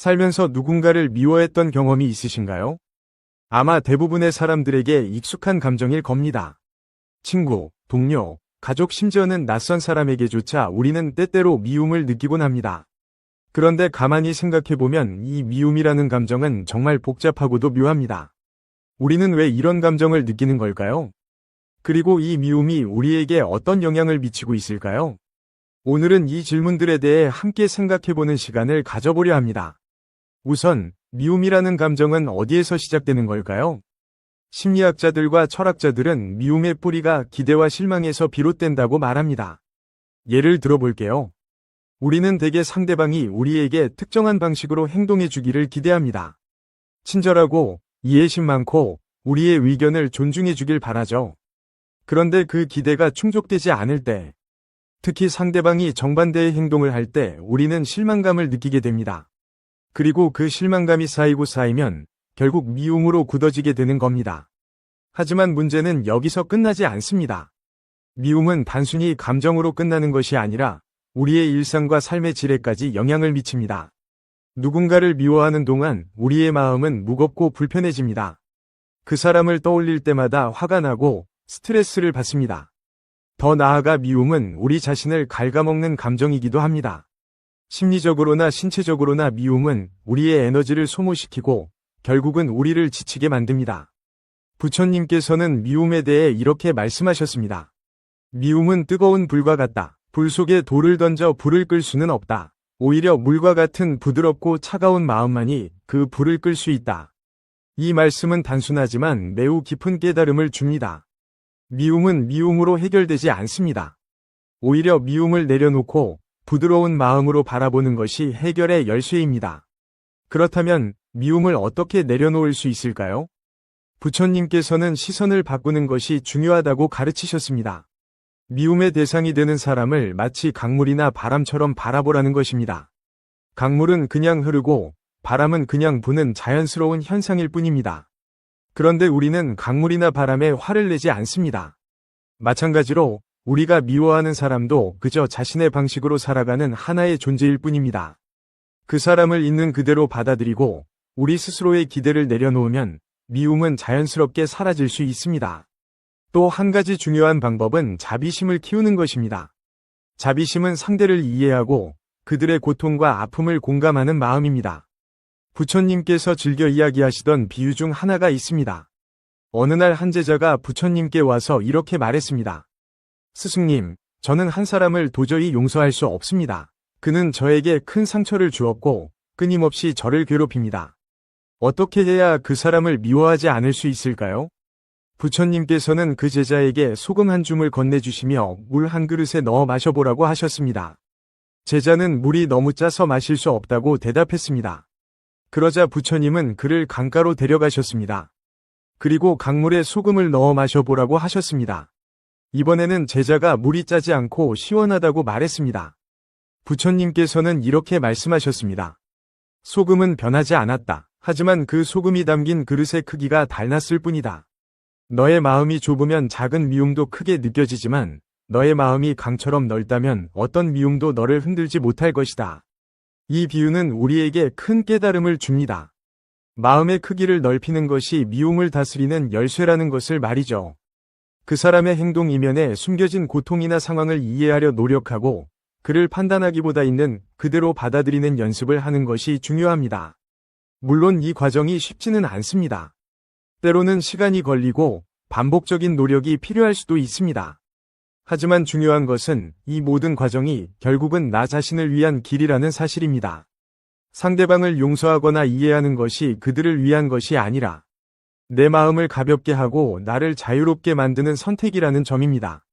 살면서 누군가를 미워했던 경험이 있으신가요? 아마 대부분의 사람들에게 익숙한 감정일 겁니다. 친구, 동료, 가족 심지어는 낯선 사람에게조차 우리는 때때로 미움을 느끼곤 합니다. 그런데 가만히 생각해보면 이 미움이라는 감정은 정말 복잡하고도 묘합니다. 우리는 왜 이런 감정을 느끼는 걸까요? 그리고 이 미움이 우리에게 어떤 영향을 미치고 있을까요? 오늘은 이 질문들에 대해 함께 생각해보는 시간을 가져보려 합니다. 우선, 미움이라는 감정은 어디에서 시작되는 걸까요? 심리학자들과 철학자들은 미움의 뿌리가 기대와 실망에서 비롯된다고 말합니다. 예를 들어볼게요. 우리는 대개 상대방이 우리에게 특정한 방식으로 행동해 주기를 기대합니다. 친절하고 이해심 많고 우리의 의견을 존중해 주길 바라죠. 그런데 그 기대가 충족되지 않을 때, 특히 상대방이 정반대의 행동을 할 때 우리는 실망감을 느끼게 됩니다. 그리고 그 실망감이 쌓이고 쌓이면 결국 미움으로 굳어지게 되는 겁니다. 하지만 문제는 여기서 끝나지 않습니다. 미움은 단순히 감정으로 끝나는 것이 아니라 우리의 일상과 삶의 질에까지 영향을 미칩니다. 누군가를 미워하는 동안 우리의 마음은 무겁고 불편해집니다. 그 사람을 떠올릴 때마다 화가 나고 스트레스를 받습니다. 더 나아가 미움은 우리 자신을 갉아먹는 감정이기도 합니다. 심리적으로나 신체적으로나 미움은 우리의 에너지를 소모시키고 결국은 우리를 지치게 만듭니다. 부처님께서는 미움에 대해 이렇게 말씀하셨습니다. 미움은 뜨거운 불과 같다. 불 속에 돌을 던져 불을 끌 수는 없다. 오히려 물과 같은 부드럽고 차가운 마음만이 그 불을 끌 수 있다. 이 말씀은 단순하지만 매우 깊은 깨달음을 줍니다. 미움은 미움으로 해결되지 않습니다. 오히려 미움을 내려놓고 부드러운 마음으로 바라보는 것이 해결의 열쇠입니다. 그렇다면 미움을 어떻게 내려놓을 수 있을까요? 부처님께서는 시선을 바꾸는 것이 중요하다고 가르치셨습니다. 미움의 대상이 되는 사람을 마치 강물이나 바람처럼 바라보라는 것입니다. 강물은 그냥 흐르고 바람은 그냥 부는 자연스러운 현상일 뿐입니다. 그런데 우리는 강물이나 바람에 화를 내지 않습니다. 마찬가지로 우리가 미워하는 사람도 그저 자신의 방식으로 살아가는 하나의 존재일 뿐입니다. 그 사람을 있는 그대로 받아들이고 우리 스스로의 기대를 내려놓으면 미움은 자연스럽게 사라질 수 있습니다. 또 한 가지 중요한 방법은 자비심을 키우는 것입니다. 자비심은 상대를 이해하고 그들의 고통과 아픔을 공감하는 마음입니다. 부처님께서 즐겨 이야기하시던 비유 중 하나가 있습니다. 어느 날 한 제자가 부처님께 와서 이렇게 말했습니다. 스승님, 저는 한 사람을 도저히 용서할 수 없습니다. 그는 저에게 큰 상처를 주었고 끊임없이 저를 괴롭힙니다. 어떻게 해야 그 사람을 미워하지 않을 수 있을까요? 부처님께서는 그 제자에게 소금 한 줌을 건네주시며 물 한 그릇에 넣어 마셔보라고 하셨습니다. 제자는 물이 너무 짜서 마실 수 없다고 대답했습니다. 그러자 부처님은 그를 강가로 데려가셨습니다. 그리고 강물에 소금을 넣어 마셔보라고 하셨습니다. 이번에는 제자가 물이 짜지 않고 시원하다고 말했습니다. 부처님께서는 이렇게 말씀하셨습니다. 소금은 변하지 않았다. 하지만 그 소금이 담긴 그릇의 크기가 달랐을 뿐이다. 너의 마음이 좁으면 작은 미움도 크게 느껴지지만 너의 마음이 강처럼 넓다면 어떤 미움도 너를 흔들지 못할 것이다. 이 비유는 우리에게 큰 깨달음을 줍니다. 마음의 크기를 넓히는 것이 미움을 다스리는 열쇠라는 것을 말이죠. 그 사람의 행동 이면에 숨겨진 고통이나 상황을 이해하려 노력하고 그를 판단하기보다 있는 그대로 받아들이는 연습을 하는 것이 중요합니다. 물론 이 과정이 쉽지는 않습니다. 때로는 시간이 걸리고 반복적인 노력이 필요할 수도 있습니다. 하지만 중요한 것은 이 모든 과정이 결국은 나 자신을 위한 길이라는 사실입니다. 상대방을 용서하거나 이해하는 것이 그들을 위한 것이 아니라 내 마음을 가볍게 하고 나를 자유롭게 만드는 선택이라는 점입니다.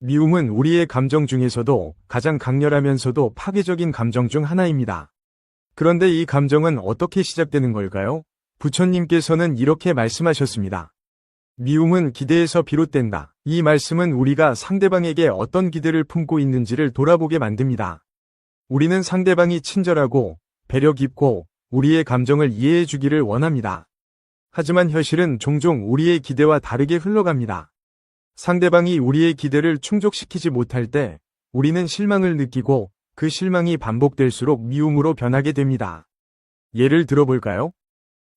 미움은 우리의 감정 중에서도 가장 강렬하면서도 파괴적인 감정 중 하나입니다. 그런데 이 감정은 어떻게 시작되는 걸까요? 부처님께서는 이렇게 말씀하셨습니다. 미움은 기대에서 비롯된다. 이 말씀은 우리가 상대방에게 어떤 기대를 품고 있는지를 돌아보게 만듭니다. 우리는 상대방이 친절하고 배려 깊고 우리의 감정을 이해해 주기를 원합니다. 하지만 현실은 종종 우리의 기대와 다르게 흘러갑니다. 상대방이 우리의 기대를 충족시키지 못할 때 우리는 실망을 느끼고 그 실망이 반복될수록 미움으로 변하게 됩니다. 예를 들어볼까요?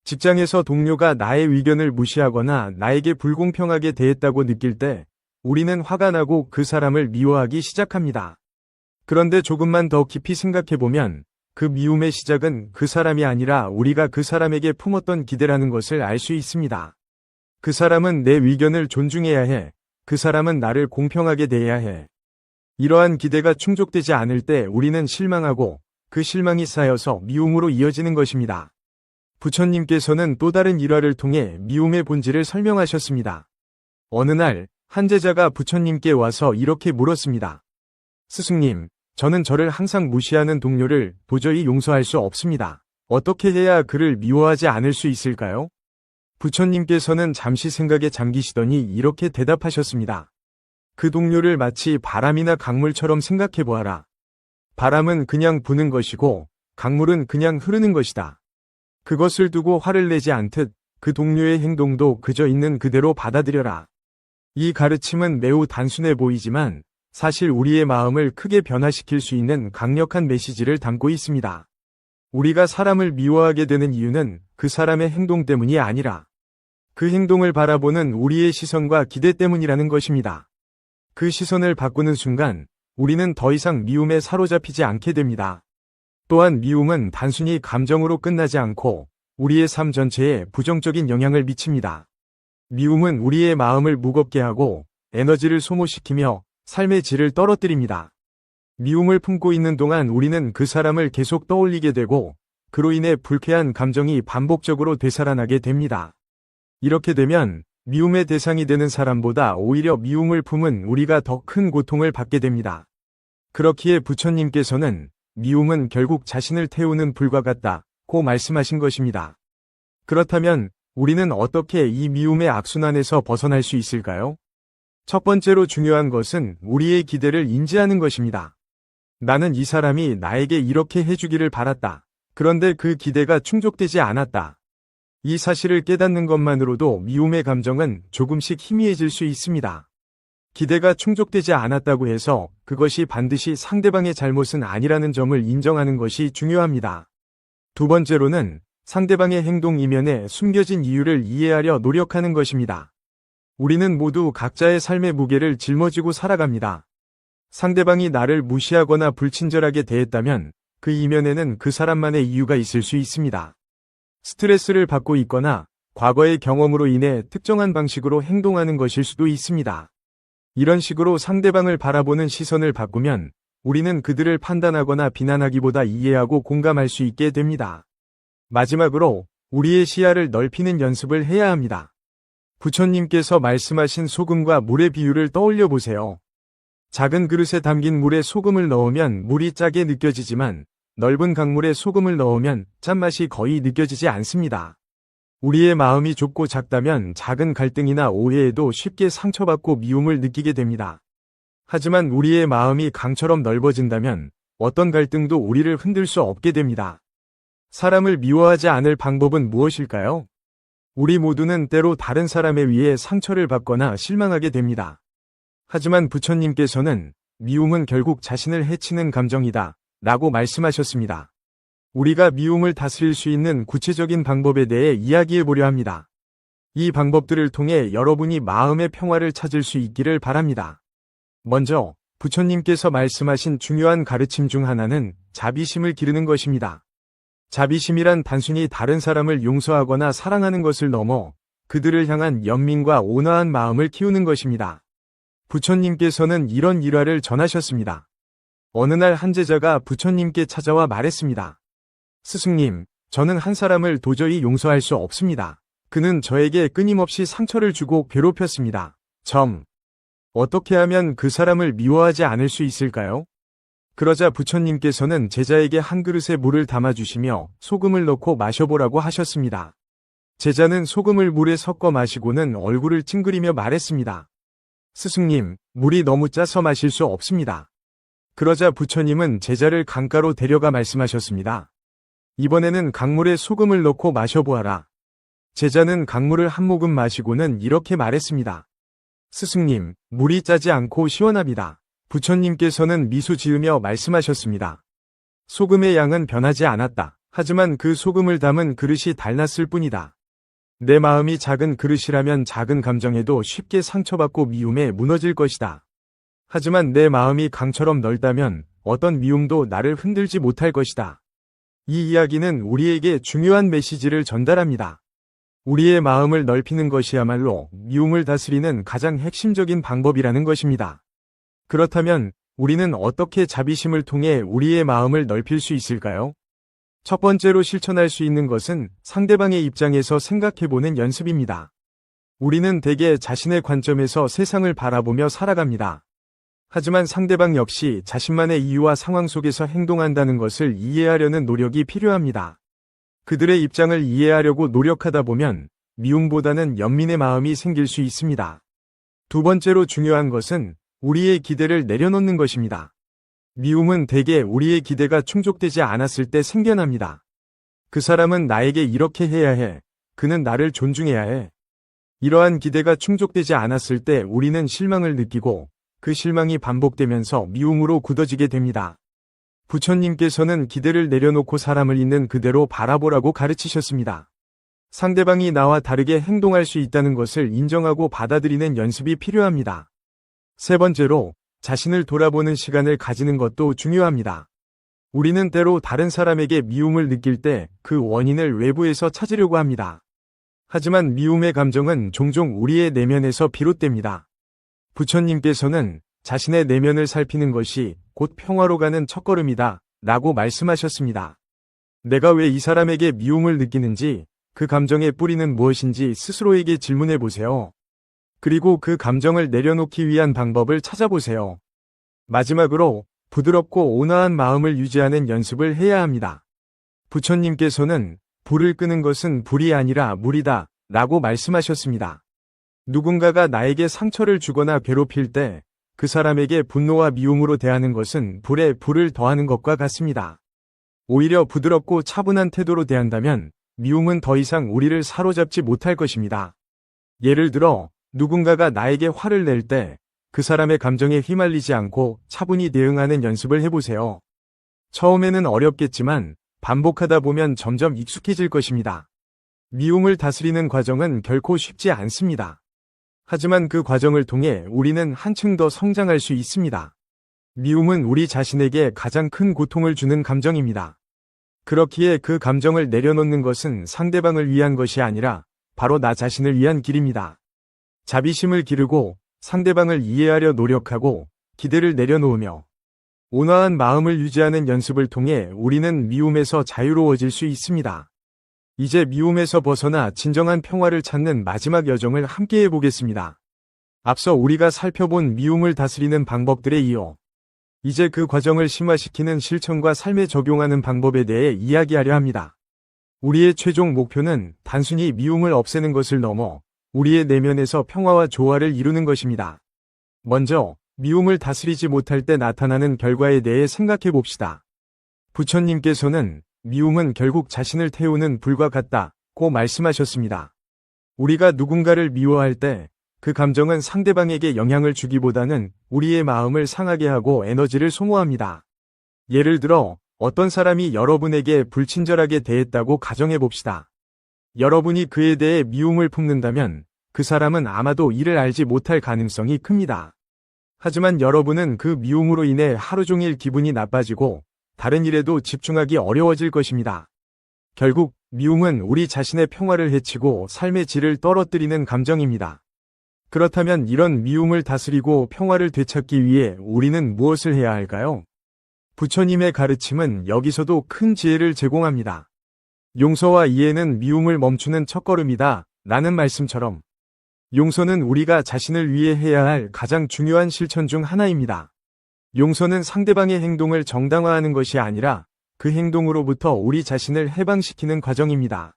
직장에서 동료가 나의 의견을 무시하거나 나에게 불공평하게 대했다고 느낄 때 우리는 화가 나고 그 사람을 미워하기 시작합니다. 그런데 조금만 더 깊이 생각해보면 그 미움의 시작은 그 사람이 아니라 우리가 그 사람에게 품었던 기대라는 것을 알 수 있습니다. 그 사람은 내 의견을 존중해야 해. 그 사람은 나를 공평하게 대해야 해. 이러한 기대가 충족되지 않을 때 우리는 실망하고 그 실망이 쌓여서 미움으로 이어지는 것입니다. 부처님께서는 또 다른 일화를 통해 미움의 본질을 설명하셨습니다. 어느 날 한 제자가 부처님께 와서 이렇게 물었습니다. 스승님, 저는 저를 항상 무시하는 동료를 도저히 용서할 수 없습니다. 어떻게 해야 그를 미워하지 않을 수 있을까요? 부처님께서는 잠시 생각에 잠기시더니 이렇게 대답하셨습니다. 그 동료를 마치 바람이나 강물처럼 생각해보아라. 바람은 그냥 부는 것이고 강물은 그냥 흐르는 것이다. 그것을 두고 화를 내지 않듯 그 동료의 행동도 그저 있는 그대로 받아들여라. 이 가르침은 매우 단순해 보이지만 사실 우리의 마음을 크게 변화시킬 수 있는 강력한 메시지를 담고 있습니다. 우리가 사람을 미워하게 되는 이유는 그 사람의 행동 때문이 아니라 그 행동을 바라보는 우리의 시선과 기대 때문이라는 것입니다. 그 시선을 바꾸는 순간 우리는 더 이상 미움에 사로잡히지 않게 됩니다. 또한 미움은 단순히 감정으로 끝나지 않고 우리의 삶 전체에 부정적인 영향을 미칩니다. 미움은 우리의 마음을 무겁게 하고 에너지를 소모시키며 삶의 질을 떨어뜨립니다. 미움을 품고 있는 동안 우리는 그 사람을 계속 떠올리게 되고 그로 인해 불쾌한 감정이 반복적으로 되살아나게 됩니다. 이렇게 되면 미움의 대상이 되는 사람보다 오히려 미움을 품은 우리가 더 큰 고통을 받게 됩니다. 그렇기에 부처님께서는 미움은 결국 자신을 태우는 불과 같다고 말씀하신 것입니다. 그렇다면 우리는 어떻게 이 미움의 악순환에서 벗어날 수 있을까요? 첫 번째로 중요한 것은 우리의 기대를 인지하는 것입니다. 나는 이 사람이 나에게 이렇게 해주기를 바랐다. 그런데 그 기대가 충족되지 않았다. 이 사실을 깨닫는 것만으로도 미움의 감정은 조금씩 희미해질 수 있습니다. 기대가 충족되지 않았다고 해서 그것이 반드시 상대방의 잘못은 아니라는 점을 인정하는 것이 중요합니다. 두 번째로는 상대방의 행동 이면에 숨겨진 이유를 이해하려 노력하는 것입니다. 우리는 모두 각자의 삶의 무게를 짊어지고 살아갑니다. 상대방이 나를 무시하거나 불친절하게 대했다면 그 이면에는 그 사람만의 이유가 있을 수 있습니다. 스트레스를 받고 있거나 과거의 경험으로 인해 특정한 방식으로 행동하는 것일 수도 있습니다. 이런 식으로 상대방을 바라보는 시선을 바꾸면 우리는 그들을 판단하거나 비난하기보다 이해하고 공감할 수 있게 됩니다. 마지막으로 우리의 시야를 넓히는 연습을 해야 합니다. 부처님께서 말씀하신 소금과 물의 비유를 떠올려 보세요. 작은 그릇에 담긴 물에 소금을 넣으면 물이 짜게 느껴지지만 넓은 강물에 소금을 넣으면 짠맛이 거의 느껴지지 않습니다. 우리의 마음이 좁고 작다면 작은 갈등이나 오해에도 쉽게 상처받고 미움을 느끼게 됩니다. 하지만 우리의 마음이 강처럼 넓어진다면 어떤 갈등도 우리를 흔들 수 없게 됩니다. 사람을 미워하지 않을 방법은 무엇일까요? 우리 모두는 때로 다른 사람에 의해 상처를 받거나 실망하게 됩니다. 하지만 부처님께서는 미움은 결국 자신을 해치는 감정이다 라고 말씀하셨습니다. 우리가 미움을 다스릴 수 있는 구체적인 방법에 대해 이야기해 보려 합니다. 이 방법들을 통해 여러분이 마음의 평화를 찾을 수 있기를 바랍니다. 먼저 부처님께서 말씀하신 중요한 가르침 중 하나는 자비심을 기르는 것입니다. 자비심이란 단순히 다른 사람을 용서하거나 사랑하는 것을 넘어 그들을 향한 연민과 온화한 마음을 키우는 것입니다. 부처님께서는 이런 일화를 전하셨습니다. 어느 날 한 제자가 부처님께 찾아와 말했습니다. 스승님, 저는 한 사람을 도저히 용서할 수 없습니다. 그는 저에게 끊임없이 상처를 주고 괴롭혔습니다. 어떻게 하면 그 사람을 미워하지 않을 수 있을까요? 그러자 부처님께서는 제자에게 한 그릇에 물을 담아주시며 소금을 넣고 마셔보라고 하셨습니다. 제자는 소금을 물에 섞어 마시고는 얼굴을 찡그리며 말했습니다. 스승님, 물이 너무 짜서 마실 수 없습니다. 그러자 부처님은 제자를 강가로 데려가 말씀하셨습니다. 이번에는 강물에 소금을 넣고 마셔보아라. 제자는 강물을 한 모금 마시고는 이렇게 말했습니다. 스승님, 물이 짜지 않고 시원합니다. 부처님께서는 미소 지으며 말씀하셨습니다. 소금의 양은 변하지 않았다. 하지만 그 소금을 담은 그릇이 달랐을 뿐이다. 내 마음이 작은 그릇이라면 작은 감정에도 쉽게 상처받고 미움에 무너질 것이다. 하지만 내 마음이 강처럼 넓다면 어떤 미움도 나를 흔들지 못할 것이다. 이 이야기는 우리에게 중요한 메시지를 전달합니다. 우리의 마음을 넓히는 것이야말로 미움을 다스리는 가장 핵심적인 방법이라는 것입니다. 그렇다면 우리는 어떻게 자비심을 통해 우리의 마음을 넓힐 수 있을까요? 첫 번째로 실천할 수 있는 것은 상대방의 입장에서 생각해보는 연습입니다. 우리는 대개 자신의 관점에서 세상을 바라보며 살아갑니다. 하지만 상대방 역시 자신만의 이유와 상황 속에서 행동한다는 것을 이해하려는 노력이 필요합니다. 그들의 입장을 이해하려고 노력하다 보면 미움보다는 연민의 마음이 생길 수 있습니다. 두 번째로 중요한 것은 우리의 기대를 내려놓는 것입니다. 미움은 대개 우리의 기대가 충족되지 않았을 때 생겨납니다. 그 사람은 나에게 이렇게 해야 해. 그는 나를 존중해야 해. 이러한 기대가 충족되지 않았을 때 우리는 실망을 느끼고 그 실망이 반복되면서 미움으로 굳어지게 됩니다. 부처님께서는 기대를 내려놓고 사람을 있는 그대로 바라보라고 가르치셨습니다. 상대방이 나와 다르게 행동할 수 있다는 것을 인정하고 받아들이는 연습이 필요합니다. 세 번째로, 자신을 돌아보는 시간을 가지는 것도 중요합니다. 우리는 때로 다른 사람에게 미움을 느낄 때 그 원인을 외부에서 찾으려고 합니다. 하지만 미움의 감정은 종종 우리의 내면에서 비롯됩니다. 부처님께서는 자신의 내면을 살피는 것이 곧 평화로 가는 첫걸음이다 라고 말씀하셨습니다. 내가 왜 이 사람에게 미움을 느끼는지, 그 감정의 뿌리는 무엇인지 스스로에게 질문해 보세요. 그리고 그 감정을 내려놓기 위한 방법을 찾아보세요. 마지막으로 부드럽고 온화한 마음을 유지하는 연습을 해야 합니다. 부처님께서는 불을 끄는 것은 불이 아니라 물이다 라고 말씀하셨습니다. 누군가가 나에게 상처를 주거나 괴롭힐 때 그 사람에게 분노와 미움으로 대하는 것은 불에 불을 더하는 것과 같습니다. 오히려 부드럽고 차분한 태도로 대한다면 미움은 더 이상 우리를 사로잡지 못할 것입니다. 예를 들어 누군가가 나에게 화를 낼 때 그 사람의 감정에 휘말리지 않고 차분히 대응하는 연습을 해보세요. 처음에는 어렵겠지만 반복하다 보면 점점 익숙해질 것입니다. 미움을 다스리는 과정은 결코 쉽지 않습니다. 하지만 그 과정을 통해 우리는 한층 더 성장할 수 있습니다. 미움은 우리 자신에게 가장 큰 고통을 주는 감정입니다. 그렇기에 그 감정을 내려놓는 것은 상대방을 위한 것이 아니라 바로 나 자신을 위한 길입니다. 자비심을 기르고 상대방을 이해하려 노력하고 기대를 내려놓으며 온화한 마음을 유지하는 연습을 통해 우리는 미움에서 자유로워질 수 있습니다. 이제 미움에서 벗어나 진정한 평화를 찾는 마지막 여정을 함께 해보겠습니다. 앞서 우리가 살펴본 미움을 다스리는 방법들에 이어 이제 그 과정을 심화시키는 실천과 삶에 적용하는 방법에 대해 이야기하려 합니다. 우리의 최종 목표는 단순히 미움을 없애는 것을 넘어 우리의 내면에서 평화와 조화를 이루는 것입니다. 먼저 미움을 다스리지 못할 때 나타나는 결과에 대해 생각해 봅시다. 부처님께서는 미움은 결국 자신을 태우는 불과 같다고 말씀하셨습니다. 우리가 누군가를 미워할 때 그 감정은 상대방에게 영향을 주기보다는 우리의 마음을 상하게 하고 에너지를 소모합니다. 예를 들어 어떤 사람이 여러분에게 불친절하게 대했다고 가정해 봅시다. 여러분이 그에 대해 미움을 품는다면 그 사람은 아마도 이를 알지 못할 가능성이 큽니다. 하지만 여러분은 그 미움으로 인해 하루 종일 기분이 나빠지고 다른 일에도 집중하기 어려워질 것입니다. 결국 미움은 우리 자신의 평화를 해치고 삶의 질을 떨어뜨리는 감정입니다. 그렇다면 이런 미움을 다스리고 평화를 되찾기 위해 우리는 무엇을 해야 할까요? 부처님의 가르침은 여기서도 큰 지혜를 제공합니다. 용서와 이해는 미움을 멈추는 첫걸음이다 라는 말씀처럼 용서는 우리가 자신을 위해 해야 할 가장 중요한 실천 중 하나입니다. 용서는 상대방의 행동을 정당화하는 것이 아니라 그 행동으로부터 우리 자신을 해방시키는 과정입니다.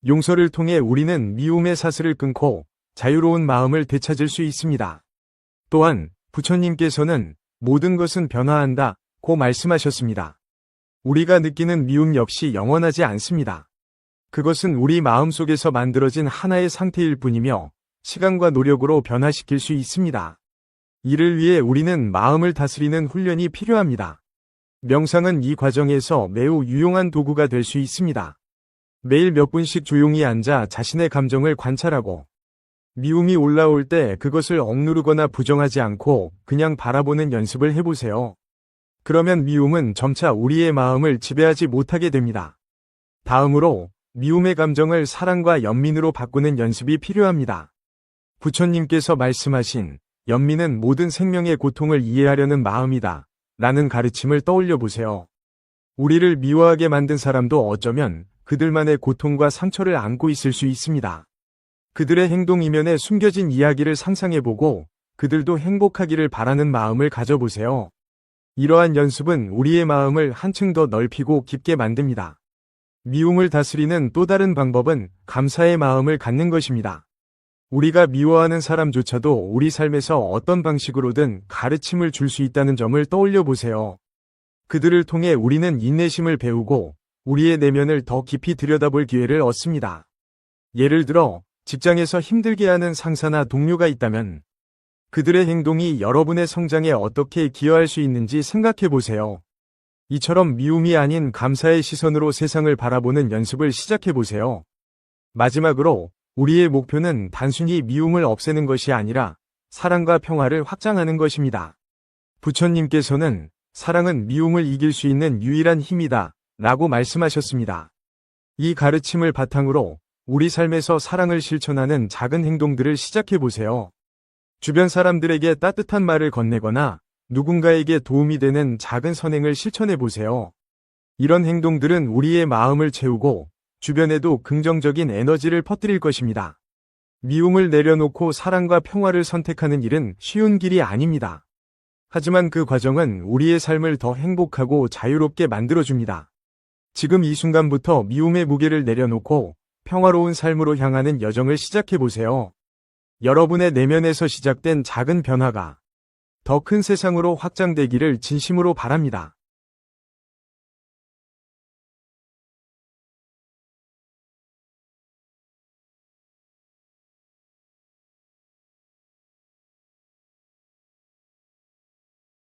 용서를 통해 우리는 미움의 사슬을 끊고 자유로운 마음을 되찾을 수 있습니다. 또한 부처님께서는 모든 것은 변화한다고 말씀하셨습니다. 우리가 느끼는 미움 역시 영원하지 않습니다. 그것은 우리 마음속에서 만들어진 하나의 상태일 뿐이며 시간과 노력으로 변화시킬 수 있습니다. 이를 위해 우리는 마음을 다스리는 훈련이 필요합니다. 명상은 이 과정에서 매우 유용한 도구가 될 수 있습니다. 매일 몇 분씩 조용히 앉아 자신의 감정을 관찰하고 미움이 올라올 때 그것을 억누르거나 부정하지 않고 그냥 바라보는 연습을 해보세요. 그러면 미움은 점차 우리의 마음을 지배하지 못하게 됩니다. 다음으로 미움의 감정을 사랑과 연민으로 바꾸는 연습이 필요합니다. 부처님께서 말씀하신 연민은 모든 생명의 고통을 이해하려는 마음이다 라는 가르침을 떠올려 보세요. 우리를 미워하게 만든 사람도 어쩌면 그들만의 고통과 상처를 안고 있을 수 있습니다. 그들의 행동 이면에 숨겨진 이야기를 상상해보고 그들도 행복하기를 바라는 마음을 가져보세요. 이러한 연습은 우리의 마음을 한층 더 넓히고 깊게 만듭니다. 미움을 다스리는 또 다른 방법은 감사의 마음을 갖는 것입니다. 우리가 미워하는 사람조차도 우리 삶에서 어떤 방식으로든 가르침을 줄 수 있다는 점을 떠올려 보세요. 그들을 통해 우리는 인내심을 배우고 우리의 내면을 더 깊이 들여다볼 기회를 얻습니다. 예를 들어 직장에서 힘들게 하는 상사나 동료가 있다면 그들의 행동이 여러분의 성장에 어떻게 기여할 수 있는지 생각해 보세요. 이처럼 미움이 아닌 감사의 시선으로 세상을 바라보는 연습을 시작해 보세요. 마지막으로 우리의 목표는 단순히 미움을 없애는 것이 아니라 사랑과 평화를 확장하는 것입니다. 부처님께서는 사랑은 미움을 이길 수 있는 유일한 힘이다 라고 말씀하셨습니다. 이 가르침을 바탕으로 우리 삶에서 사랑을 실천하는 작은 행동들을 시작해 보세요. 주변 사람들에게 따뜻한 말을 건네거나 누군가에게 도움이 되는 작은 선행을 실천해 보세요. 이런 행동들은 우리의 마음을 채우고 주변에도 긍정적인 에너지를 퍼뜨릴 것입니다. 미움을 내려놓고 사랑과 평화를 선택하는 일은 쉬운 길이 아닙니다. 하지만 그 과정은 우리의 삶을 더 행복하고 자유롭게 만들어줍니다. 지금 이 순간부터 미움의 무게를 내려놓고 평화로운 삶으로 향하는 여정을 시작해보세요. 여러분의 내면에서 시작된 작은 변화가 더 큰 세상으로 확장되기를 진심으로 바랍니다.